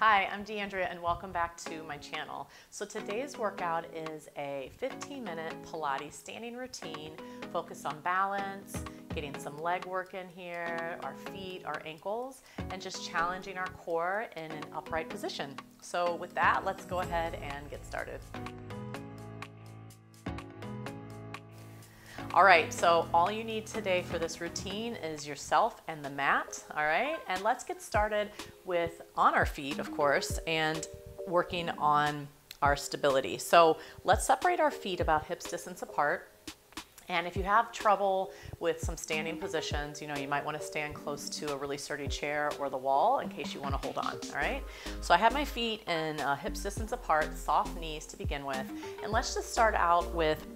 Hi, I'm Deanndria and welcome back to my channel. So today's workout is a 15-minute Pilates standing routine focused on balance, getting some leg work in here, our feet, our ankles, and just challenging our core in an upright position. So with that, let's go ahead and get started. All right, so all you need today for this routine is yourself and the mat, all right? And let's get started with on our feet, of course, and working on our stability. So let's separate our feet about hips distance apart. And if you have trouble with some standing positions, you might want to stand close to a really sturdy chair or the wall in case you want to hold on, all right? So I have my feet in hips distance apart, soft knees to begin with. And let's just start out with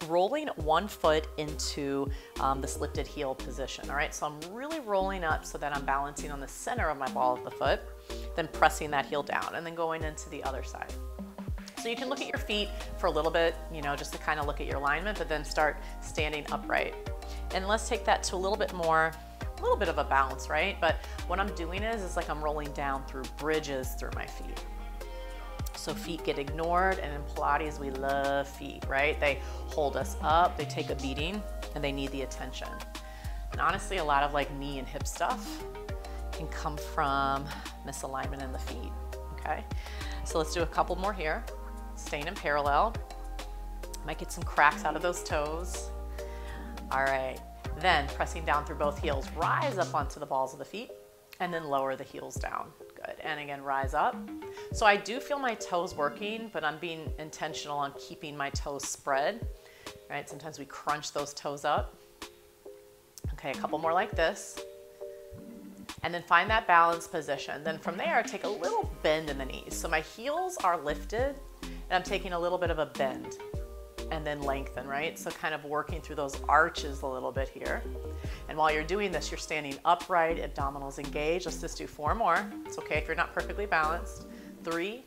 rolling one foot into this lifted heel position, all right? So I'm really rolling up so that I'm balancing on the center of my ball of the foot, then pressing that heel down and then going into the other side. So you can look at your feet for a little bit, just to kind of look at your alignment, but then start standing upright. And let's take that to a little bit of a balance, right? But what I'm doing is like I'm rolling down through bridges through my feet. So feet get ignored, and in Pilates, we love feet, right? They hold us up, they take a beating, and they need the attention. And honestly, a lot of like knee and hip stuff can come from misalignment in the feet, okay? So let's do a couple more here. Staying in parallel. Might get some cracks out of those toes. All right, then pressing down through both heels, rise up onto the balls of the feet, and then lower the heels down. Good, and again, rise up. So I do feel my toes working, but I'm being intentional on keeping my toes spread, right? Sometimes we crunch those toes up. Okay, a couple more like this. And then find that balanced position. Then from there, take a little bend in the knees. So my heels are lifted, and I'm taking a little bit of a bend and then lengthen, right? So kind of working through those arches a little bit here. And while you're doing this, you're standing upright, abdominals engaged. Let's just do 4 more. It's okay if you're not perfectly balanced. 3,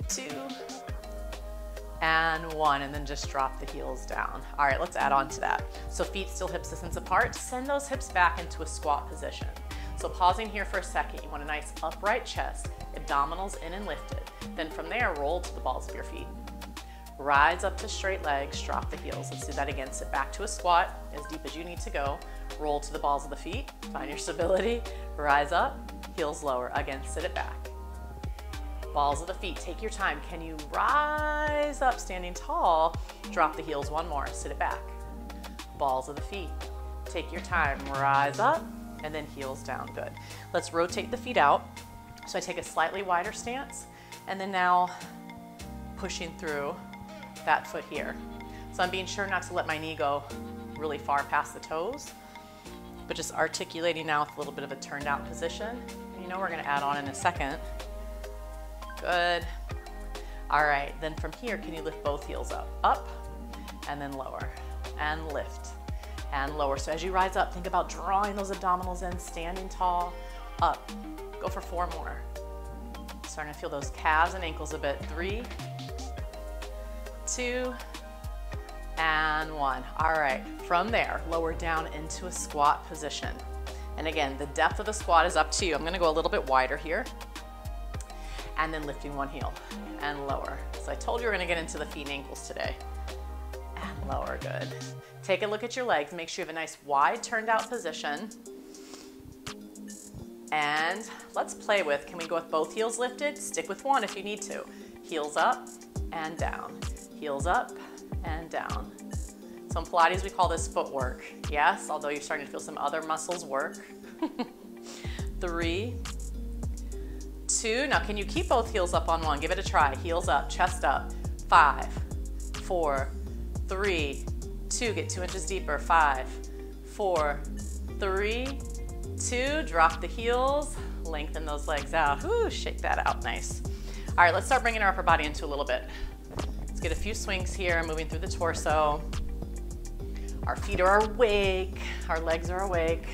2, and 1, and then just drop the heels down. All right, let's add on to that. So feet still hips distance apart. Send those hips back into a squat position. So pausing here for a second, you want a nice upright chest, abdominals in and lifted. Then from there, roll to the balls of your feet. Rise up to straight legs, drop the heels. Let's do that again. Sit back to a squat, as deep as you need to go. Roll to the balls of the feet, find your stability. Rise up, heels lower. Again, sit it back. Balls of the feet, take your time. Can you rise up, standing tall? Drop the heels one more, sit it back. Balls of the feet, take your time. Rise up, and then heels down, good. Let's rotate the feet out. So I take a slightly wider stance, and then now pushing through that foot here. So I'm being sure not to let my knee go really far past the toes, but just articulating now with a little bit of a turned out position. We're gonna add on in a second. Good. All right, then from here, can you lift both heels up, and then lower, and lift, and lower. So as you rise up, think about drawing those abdominals in, standing tall, up. Go for 4 more. Starting to feel those calves and ankles a bit. 3, 2, and 1. All right, from there, lower down into a squat position. And again, the depth of the squat is up to you. I'm gonna go a little bit wider here, and then lifting one heel and lower. So I told you we're gonna get into the feet and ankles today. And lower, good. Take a look at your legs. Make sure you have a nice wide turned out position. And let's play with, can we go with both heels lifted? Stick with one if you need to. Heels up and down. Heels up and down. So in Pilates, we call this footwork. Yes, although you're starting to feel some other muscles work. 3, 2, now can you keep both heels up on one? Give it a try. Heels up, chest up. 5, 4, 3, 2, get 2 inches deeper. 5, 4, 3, 2, drop the heels, lengthen those legs out. Whoo, shake that out, nice. All right, let's start bringing our upper body into a little bit. Let's get a few swings here, moving through the torso. Our feet are awake, our legs are awake.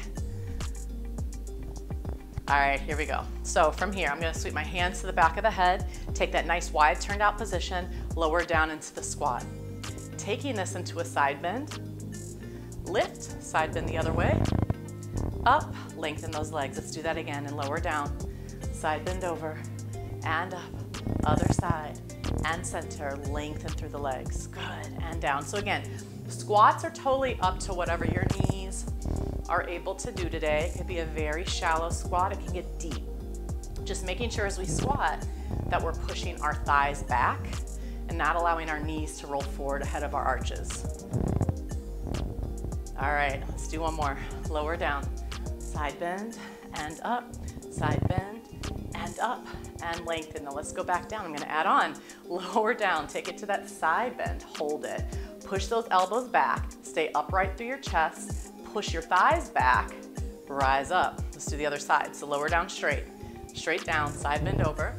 All right, here we go. So from here, I'm gonna sweep my hands to the back of the head, take that nice wide turned out position, lower down into the squat. Taking this into a side bend, lift, side bend the other way, up, lengthen those legs. Let's do that again and lower down. side bend over, and up, other side, and center, lengthen through the legs, good, and down. So again, squats are totally up to whatever your knees are able to do today. It could be a very shallow squat, it can get deep. Just making sure as we squat that we're pushing our thighs back and not allowing our knees to roll forward ahead of our arches. All right, let's do one more. Lower down, side bend and up, side bend and up, and lengthen. Now let's go back down. I'm gonna add on. Lower down, take it to that side bend, hold it. Push those elbows back, stay upright through your chest, push your thighs back, rise up. Let's do the other side. So lower down straight, straight down, side bend over,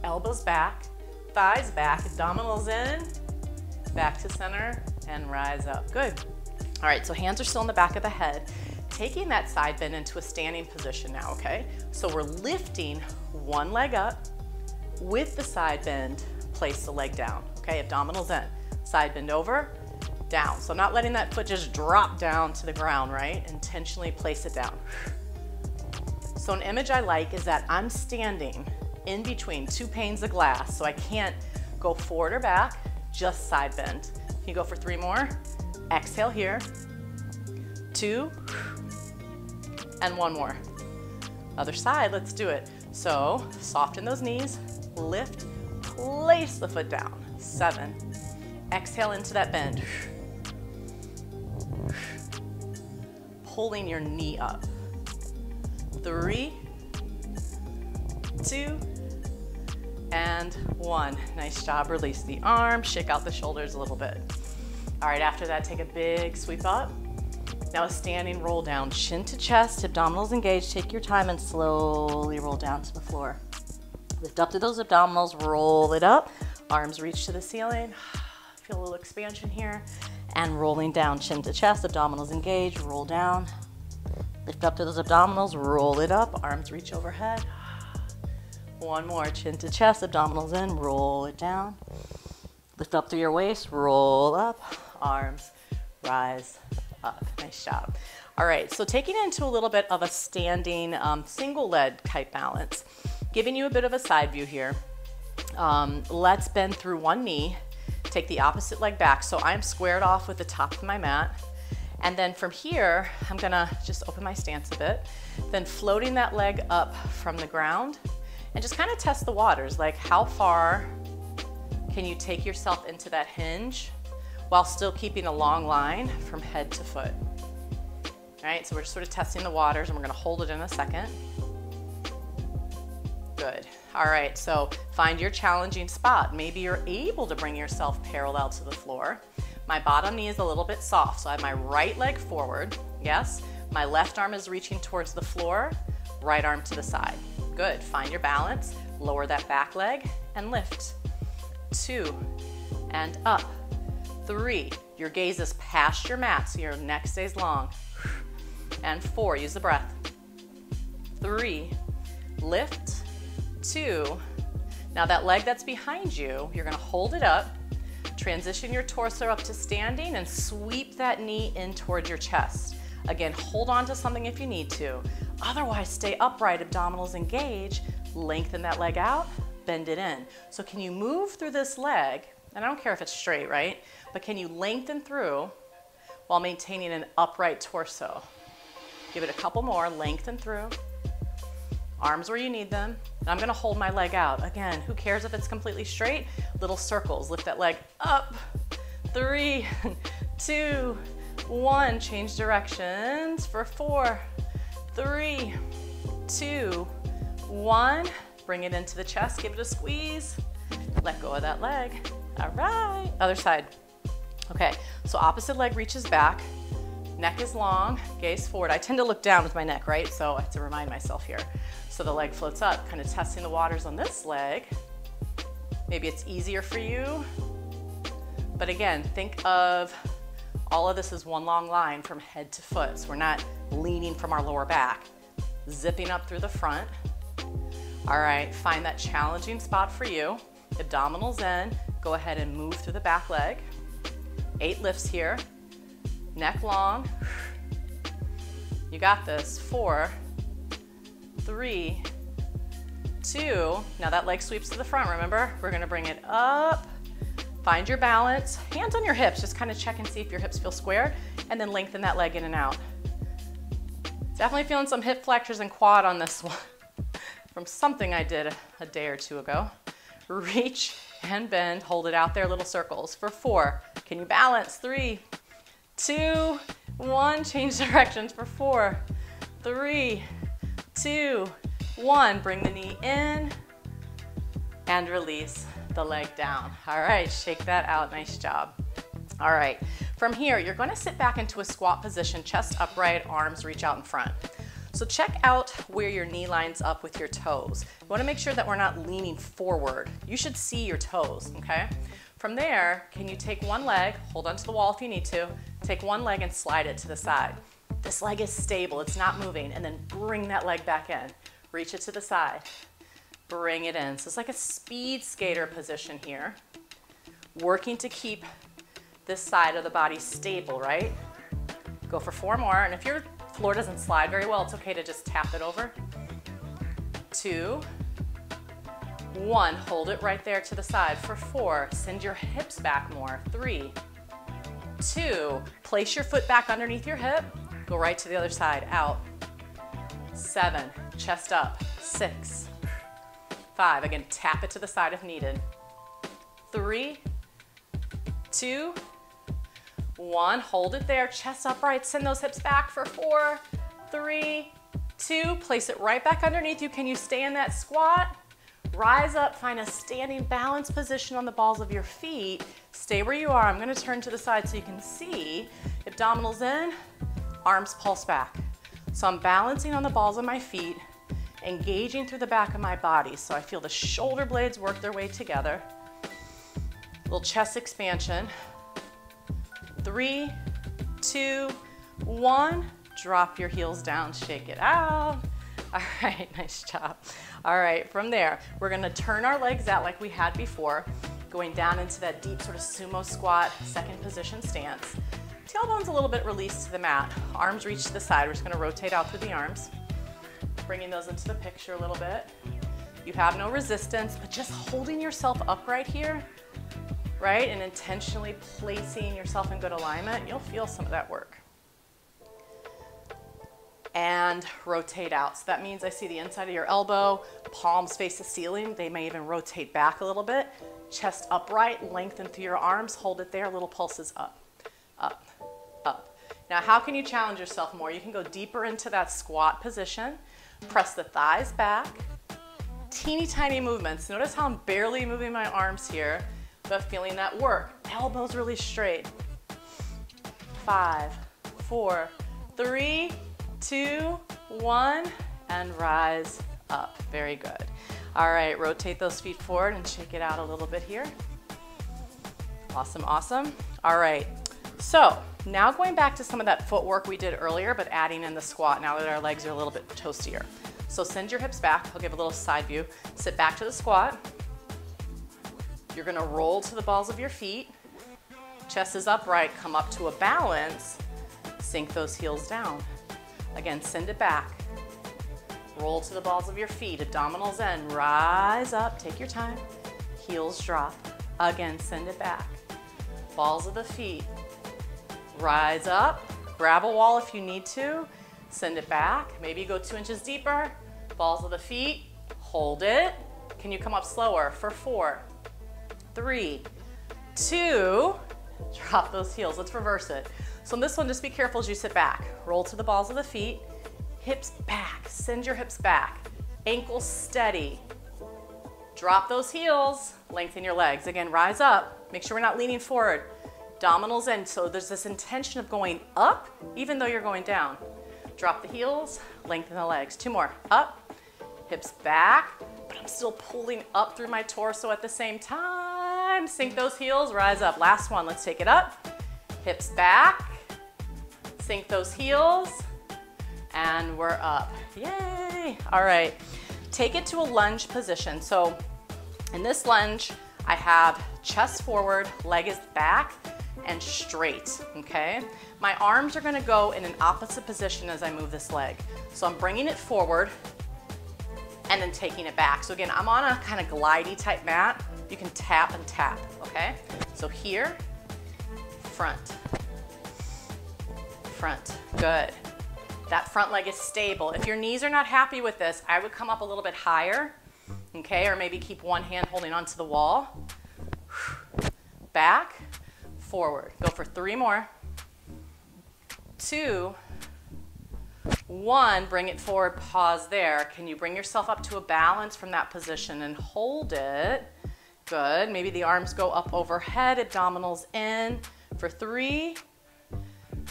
elbows back, thighs back, abdominals in, back to center, and rise up. Good. All right, so hands are still in the back of the head. Taking that side bend into a standing position now, okay? So we're lifting one leg up with the side bend, place the leg down, okay? Abdominals in, side bend over, down. So I'm not letting that foot just drop down to the ground, right? Intentionally place it down. So an image I like is that I'm standing in between two panes of glass, so I can't go forward or back, just side bend. Can you go for 3 more? Exhale here, 2, and 1 more. Other side, let's do it. So soften those knees, lift, place the foot down, 7. Exhale into that bend. Pulling your knee up. 3, 2, and 1. Nice job. Release the arms, shake out the shoulders a little bit. All right, after that, take a big sweep up. Now a standing roll down, chin to chest, abdominals engaged. Take your time and slowly roll down to the floor. Lift up to those abdominals, roll it up. Arms reach to the ceiling. Feel a little expansion here. And rolling down, chin to chest, abdominals engaged, roll down. Lift up to those abdominals, roll it up, arms reach overhead. 1 more, chin to chest, abdominals in, roll it down. Lift up through your waist, roll up, arms rise up. Nice job. All right, so taking it into a little bit of a standing single leg kite balance, giving you a bit of a side view here. Let's bend through one knee, take the opposite leg back. So I'm squared off with the top of my mat. And then from here, I'm gonna just open my stance a bit, then floating that leg up from the ground and just kind of test the waters, like how far can you take yourself into that hinge while still keeping a long line from head to foot. All right, so we're just sort of testing the waters and we're gonna hold it in a second. Good. All right, so find your challenging spot. Maybe you're able to bring yourself parallel to the floor. My bottom knee is a little bit soft, so I have my right leg forward, yes. My left arm is reaching towards the floor, right arm to the side. Good, find your balance, lower that back leg and lift. 2, and up. 3, your gaze is past your mat, so your neck stays long. And 4, use the breath. 3, lift. 2, now that leg that's behind you, you're gonna hold it up, transition your torso up to standing and sweep that knee in towards your chest. Again, hold on to something if you need to. Otherwise, stay upright, abdominals engage, lengthen that leg out, bend it in. So can you move through this leg, and I don't care if it's straight, right? But can you lengthen through while maintaining an upright torso? Give it a couple more, lengthen through. Arms where you need them. And I'm gonna hold my leg out. Again, who cares if it's completely straight? Little circles, lift that leg up. 3, 2, 1, change directions for 4, 3, 2, 1. Bring it into the chest, give it a squeeze. Let go of that leg. All right, other side. Okay, so opposite leg reaches back. Neck is long, gaze forward. I tend to look down with my neck, right? So I have to remind myself here. So the leg floats up, kind of testing the waters on this leg. Maybe it's easier for you. But again, think of all of this as one long line from head to foot. So we're not leaning from our lower back, zipping up through the front. All right, find that challenging spot for you. Abdominals in, go ahead and move through the back leg. 8 lifts here. Neck long. You got this. 4, 3, 2. Now that leg sweeps to the front, remember? We're gonna bring it up, find your balance, hands on your hips, just kind of check and see if your hips feel squared, and then lengthen that leg in and out. Definitely feeling some hip flexors and quad on this one from something I did a day or two ago. Reach and bend, hold it out there, little circles for 4. Can you balance? 3, 2, 1, change directions for 4, 3, 2, 1, bring the knee in and release the leg down. All right, shake that out, nice job. All right, from here, you're gonna sit back into a squat position, chest upright, arms reach out in front. So check out where your knee lines up with your toes. You wanna make sure that we're not leaning forward. You should see your toes, okay? From there, can you take one leg, hold onto the wall if you need to, take one leg and slide it to the side. This leg is stable, it's not moving, and then bring that leg back in. Reach it to the side, bring it in. So it's like a speed skater position here, working to keep this side of the body stable, right? Go for 4 more, and if your floor doesn't slide very well, it's okay to just tap it over. 2, 1, hold it right there to the side for 4, send your hips back more, 3, 2, place your foot back underneath your hip, go right to the other side, out, 7, chest up, 6, 5, again, tap it to the side if needed, 3, 2, 1, hold it there, chest upright, send those hips back for 4, 3, 2, place it right back underneath you. Can you stay in that squat? Rise up, find a standing balance position on the balls of your feet. Stay where you are. I'm gonna turn to the side so you can see. Abdominals in, arms pulse back. So I'm balancing on the balls of my feet, engaging through the back of my body. So I feel the shoulder blades work their way together. Little chest expansion. 3, 2, 1, drop your heels down, shake it out. All right, nice job. All right, from there, we're gonna turn our legs out like we had before, going down into that deep sort of sumo squat, second position stance. Tailbone's a little bit released to the mat. Arms reach to the side. We're just gonna rotate out through the arms, bringing those into the picture a little bit. You have no resistance, but just holding yourself upright here, right? And intentionally placing yourself in good alignment, you'll feel some of that work. And rotate out. So that means I see the inside of your elbow, palms face the ceiling. They may even rotate back a little bit. Chest upright, lengthen through your arms, hold it there, little pulses up, up, up. Now, how can you challenge yourself more? You can go deeper into that squat position, press the thighs back, teeny tiny movements. Notice how I'm barely moving my arms here, but feeling that work. Elbows really straight. 5, 4, 3, 2, 1, and rise up. Very good. All right, rotate those feet forward and shake it out a little bit here. Awesome, awesome. All right, so now going back to some of that footwork we did earlier, but adding in the squat now that our legs are a little bit toastier. So send your hips back. I'll give a little side view. Sit back to the squat. You're gonna roll to the balls of your feet. Chest is upright, come up to a balance. Sink those heels down. Again, send it back. Roll to the balls of your feet, abdominals in, rise up, take your time. Heels drop. Again, send it back. Balls of the feet, rise up. Grab a wall if you need to. Send it back. Maybe go 2 inches deeper. Balls of the feet, hold it. Can you come up slower for 4, 3, 2, drop those heels. Let's reverse it. So in this one, just be careful as you sit back. Roll to the balls of the feet, hips back, send your hips back, ankles steady. Drop those heels, lengthen your legs. Again, rise up, make sure we're not leaning forward. Abdominals in, so there's this intention of going up even though you're going down. Drop the heels, lengthen the legs. 2 more, up, hips back, but I'm still pulling up through my torso at the same time. Sink those heels, rise up. Last one, let's take it up. Hips back, sink those heels, and we're up. Yay! All right, take it to a lunge position. So in this lunge, I have chest forward, leg is back and straight, okay? My arms are gonna go in an opposite position as I move this leg. So I'm bringing it forward, and then taking it back. So again, I'm on a kind of glidey type mat. You can tap and tap, okay? So here, front, front, good. That front leg is stable. If your knees are not happy with this, I would come up a little bit higher, okay? Or maybe keep one hand holding onto the wall. Back, forward. Go for 3 more. 2, 1, bring it forward, pause there. Can you bring yourself up to a balance from that position and hold it? Good. Maybe the arms go up overhead, abdominals in for 3,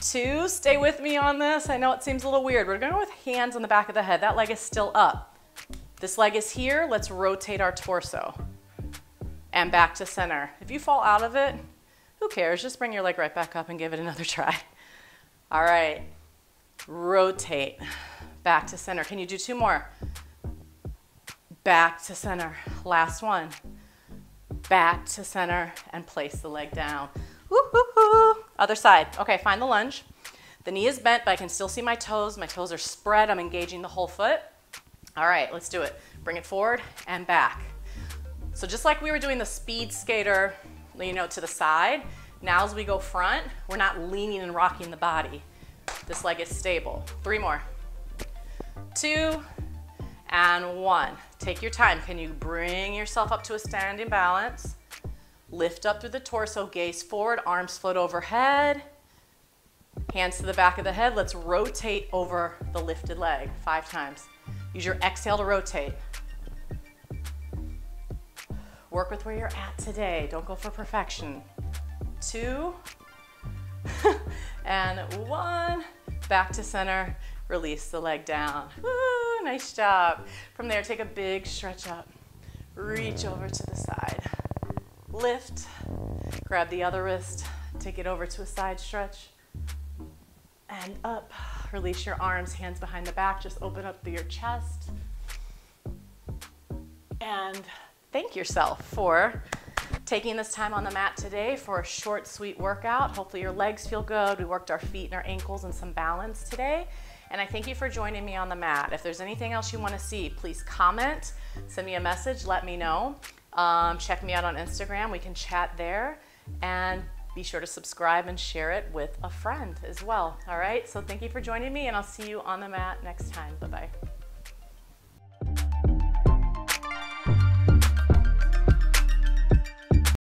2, stay with me on this. I know it seems a little weird. We're going to go with hands on the back of the head. That leg is still up. This leg is here. Let's rotate our torso. And back to center. If you fall out of it, who cares? Just bring your leg right back up and give it another try. All right. Rotate. Back to center. Can you do 2 more? Back to center. Last one. Back to center and place the leg down. Woo-hoo-hoo. Other side. Okay, find the lunge. The knee is bent, but I can still see my toes. My toes are spread. I'm engaging the whole foot. All right, let's do it. Bring it forward and back. So just like we were doing the speed skater, you know, to the side, now as we go front, we're not leaning and rocking the body. This leg is stable. 3 more. 2 and 1. Take your time. Can you bring yourself up to a standing balance? Lift up through the torso, gaze forward, arms float overhead. Hands to the back of the head. Let's rotate over the lifted leg 5 times. Use your exhale to rotate. Work with where you're at today. Don't go for perfection. 2 and 1. Back to center. Release the leg down. Woo, nice job. From there, take a big stretch up. Reach over to the side. Lift. Grab the other wrist. Take it over to a side stretch. And up. Release your arms, hands behind the back. Just open up through your chest. And thank yourself for taking this time on the mat today for a short, sweet workout. Hopefully your legs feel good. We worked our feet and our ankles and some balance today. And I thank you for joining me on the mat. If there's anything else you want to see, please comment, send me a message, let me know. Check me out on Instagram. We can chat there. And be sure to subscribe and share it with a friend as well. All right, so thank you for joining me, and I'll see you on the mat next time. Bye-bye.